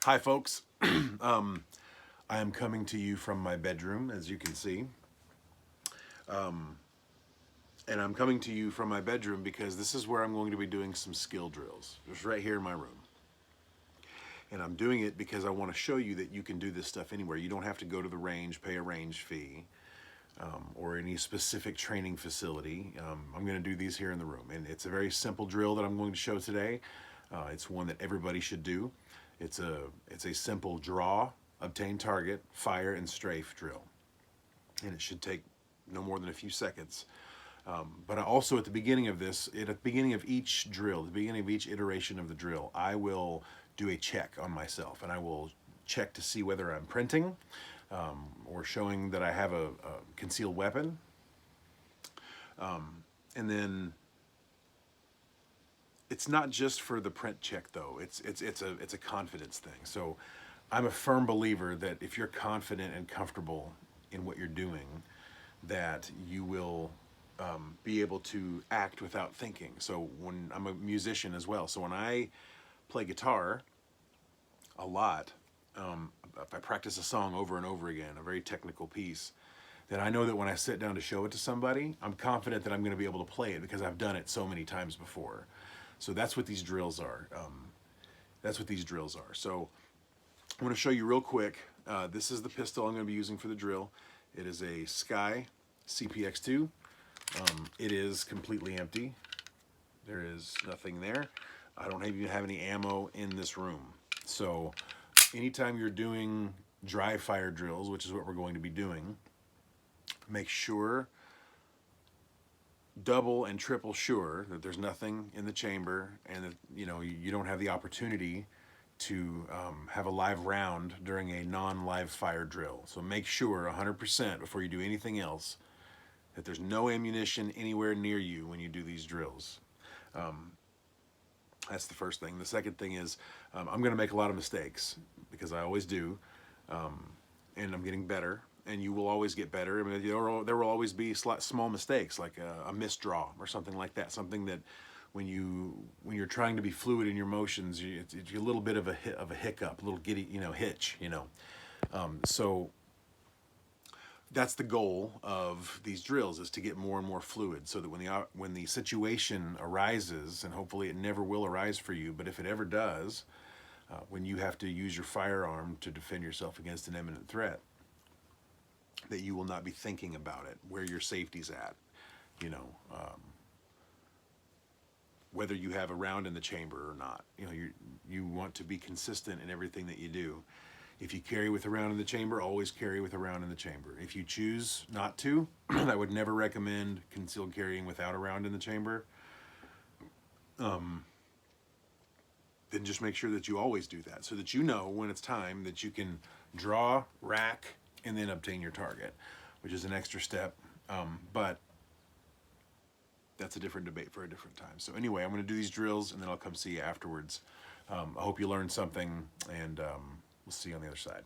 Hi, folks. I am coming to you from my bedroom, as you can see. And I'm coming to you from my bedroom because this is where I'm going to be doing some skill drills. It's right here in my room. And I'm doing it because I want to show you that you can do this stuff anywhere. You don't have to go to the range, pay a range fee, or any specific training facility. I'm going to do these here in the room. And it's a very simple drill that I'm going to show today. It's one that everybody should do. It's a simple draw, obtain target, fire, and strafe drill. And it should take no more than a few seconds. But also at the beginning of this, at the beginning of each drill, the beginning of each iteration of the drill, I will do a check on myself, and I will check to see whether I'm printing or showing that I have a concealed weapon. And then it's not just for the print check though. It's a confidence thing. So I'm a firm believer that if you're confident and comfortable in what you're doing, that you will be able to act without thinking. So when I'm a musician as well, so when I play guitar a lot, if I practice a song over and over again, a very technical piece, then I know that when I sit down to show it to somebody, I'm confident that I'm going to be able to play it because I've done it so many times before. So that's what these drills are. That's what these drills are. So I'm going to show you real quick. This is the pistol I'm going to be using for the drill. It is a SCCY SPX-2. It is completely empty. There is nothing there. I don't even have any ammo in this room. So anytime you're doing dry fire drills, which is what we're going to be doing, make sure, double and triple sure that there's nothing in the chamber and that you don't have the opportunity to have a live round during a non-live fire drill. So make sure 100% before you do anything else that there's no ammunition anywhere near you when you do these drills. That's the first thing. The second thing is I'm going to make a lot of mistakes because I always do, and I'm getting better. And you will always get better. I mean, there will always be small mistakes, like a misdraw or something like that. Something that when you're trying to be fluid in your motions, it's a little bit of a hiccup, a little giddy, hitch, So that's the goal of these drills, is to get more and more fluid, so that when the situation arises, and hopefully it never will arise for you, but if it ever does, when you have to use your firearm to defend yourself against an imminent threat, that you will not be thinking about it, where your safety's at, whether you have a round in the chamber or not. You want to be consistent in everything that you do. If you carry with a round in the chamber, always carry with a round in the chamber. If you choose not to, I would never recommend concealed carrying without a round in the chamber. Then just make sure that you always do that, so that you know when it's time that you can draw, rack, and then obtain your target, which is an extra step, but that's a different debate for a different time. So anyway, I'm going to do these drills, and then I'll come see you afterwards. I hope you learned something, and we'll see you on the other side.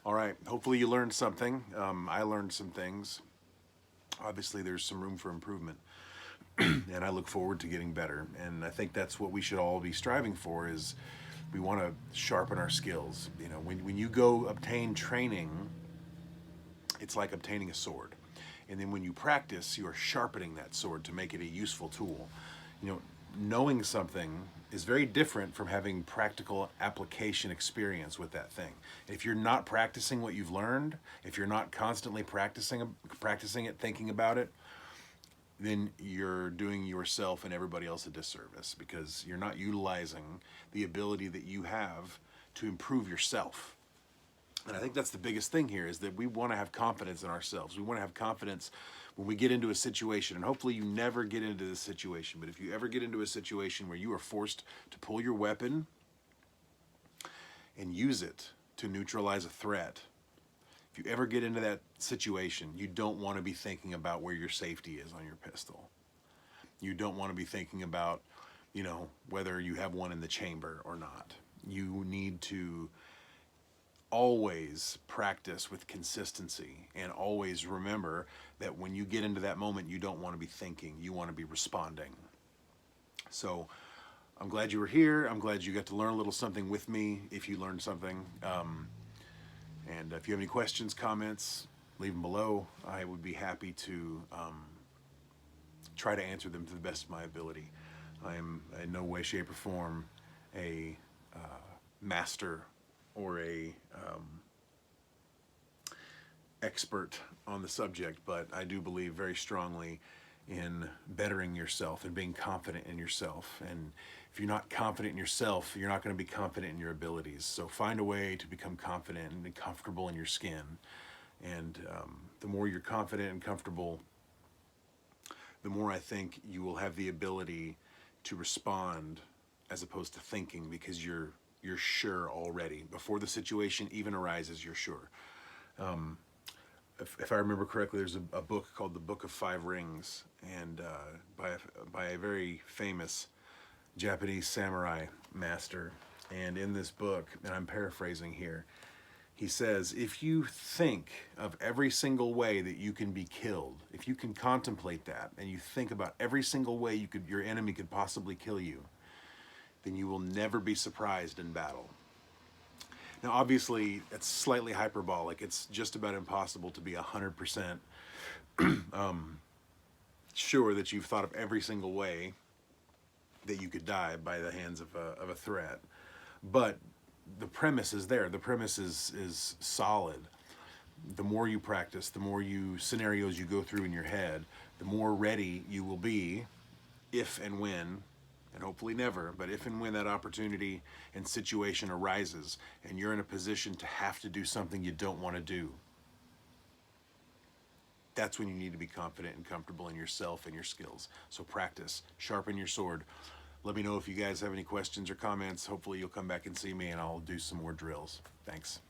All right, hopefully you learned something. I learned some things. Obviously, there's some room for improvement, and I look forward to getting better. And I think that's what we should all be striving for, is we want to sharpen our skills. You know, when you go obtain training, it's like obtaining a sword. And then when you practice, you are sharpening that sword to make it a useful tool. You know, knowing something is very different from having practical application experience with that thing. If you're not practicing what you've learned, if you're not constantly practicing it, thinking about it, then you're doing yourself and everybody else a disservice, because you're not utilizing the ability that you have to improve yourself. And I think that's the biggest thing here, is that we want to have confidence in ourselves. We want to have confidence when we get into a situation, and hopefully you never get into this situation, but if you ever get into a situation where you are forced to pull your weapon and use it to neutralize a threat, if you ever get into that situation, you don't want to be thinking about where your safety is on your pistol. You don't want to be thinking about, you know, whether you have one in the chamber or not. You need to always practice with consistency, and always remember that when you get into that moment, you don't want to be thinking, you want to be responding. So I'm glad you were here. I'm glad you got to learn a little something with me, if you learned something. And if you have any questions, comments, leave them below. I would be happy to try to answer them to the best of my ability. I am in no way, shape, or form a master or a expert on the subject, but I do believe very strongly in bettering yourself and being confident in yourself. And if you're not confident in yourself, you're not going to be confident in your abilities. So find a way to become confident and comfortable in your skin. And the more you're confident and comfortable, the more I think you will have the ability to respond as opposed to thinking, because you're sure already. Before the situation even arises, you're sure. If I remember correctly, there's a book called The Book of Five Rings, and by a very famous Japanese samurai master. And in this book, and I'm paraphrasing here, he says, if you think of every single way that you can be killed, if you can contemplate that, and you think about every single way your enemy could possibly kill you, then you will never be surprised in battle. Now, obviously, it's slightly hyperbolic. It's just about impossible to be 100% sure that you've thought of every single way that you could die by the hands of a threat. But the premise is there. The premise is solid. The more you practice, the more scenarios you go through in your head, the more ready you will be if and when, and hopefully never, but if and when that opportunity and situation arises and you're in a position to have to do something you don't want to do, that's when you need to be confident and comfortable in yourself and your skills. So practice, sharpen your sword. Let me know if you guys have any questions or comments. Hopefully you'll come back and see me, and I'll do some more drills. Thanks.